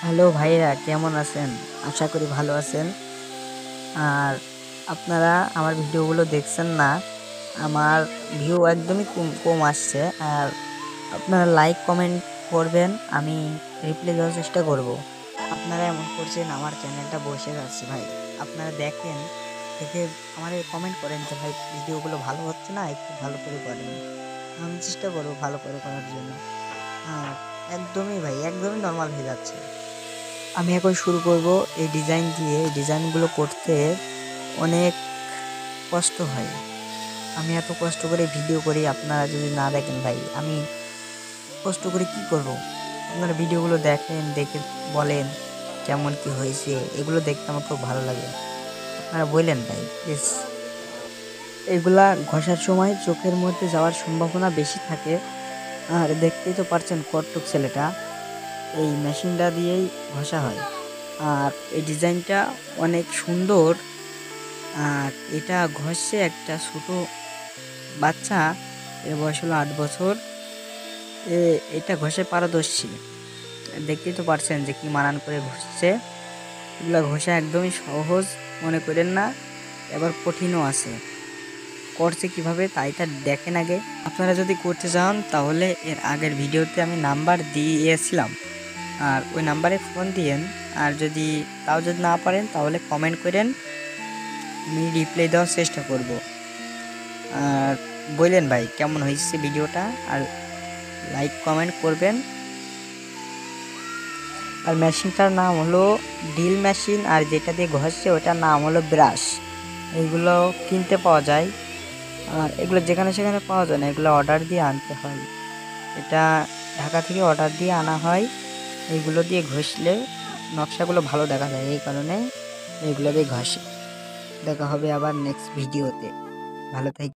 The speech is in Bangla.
হ্যালো ভাইরা, কেমন আছেন? আশা করি ভালো আছেন। আর আপনারা আমার ভিডিওগুলো দেখছেন না, আমার ভিউ একদমই কম কম আসছে। আর আপনারা লাইক কমেন্ট করবেন, আমি রিপ্লাই দেওয়ার চেষ্টা করব। আপনারা এমন করছেন, আমার চ্যানেলটা বসে যাচ্ছে ভাই। আপনারা দেখেন, দেখে আমার কমেন্ট করেন যে ভাই ভিডিওগুলো ভালো হচ্ছে না, একটু ভালো করে করেন। আমি চেষ্টা করবো ভালো করে করার জন্য। আর একদমই ভাই, একদমই নর্মাল হয়ে যাচ্ছে। আমি এখন শুরু করব এই ডিজাইন দিয়ে। এই ডিজাইনগুলো করতে অনেক কষ্ট হয়। আমি এত কষ্ট করে ভিডিও করি, আপনারা যদি না দেখেন ভাই, আমি কষ্ট করে কি করব? আপনারা ভিডিওগুলো দেখেন, দেখে বলেন কেমন কি হয়েছে। এগুলো দেখতে আমার খুব ভালো লাগে। আপনারা বললেন ভাই প্লিজ। এগুলা ঘষার সময় চোখের মধ্যে যাওয়ার সম্ভাবনা বেশি থাকে। আর দেখতেই তো পারছেন কট্টক ছেলেটা, এই মেশিনটা দিয়েই ঘষা হয়। আর এই ডিজাইনটা অনেক সুন্দর। আর এটা ঘষছে একটা ছোট বাচ্চা, এর বয়স হলো 8 বছর। এটা ঘষে পারদর্শী। দেখতেই তো পারছেন যে কি মানান করে ঘষছে। এগুলা ঘষা একদমই সহজ মনে করেন না, এবার কঠিনও আছে। করছে কিভাবে তাই তার দেখেন আগে। আপনারা যদি করতে চান তাহলে এর আগের ভিডিওতে আমি নাম্বার দিয়েছিলাম, আর ওই নাম্বারে ফোন দিয়েন। আর যদি না পারেন তাহলে কমেন্ট করেন, আমি রিপ্লাই দেওয়ার চেষ্টা করব। আর বললেন ভাই কেমন হয়েছে ভিডিওটা, আর লাইক কমেন্ট করবেন। আর মেশিনটার নাম হলো ড্রিল মেশিন, আর যেটা দিয়ে ঘষছে ওটার নাম হলো ব্রাশ। এইগুলো কিনতে পাওয়া যায়, আর এগুলো যেখানে সেখানে পাওয়া যায় না, এগুলো অর্ডার দিয়ে আনতে হয়। এটা ঢাকা থেকে অর্ডার দিয়ে আনা হয়। এইগুলো দিয়ে ঘষলে নকশাগুলো ভালো দেখা যায়, এই কারণে এগুলো দিয়ে ঘষে। দেখা হবে আবার নেক্সট ভিডিওতে। ভালো থাক।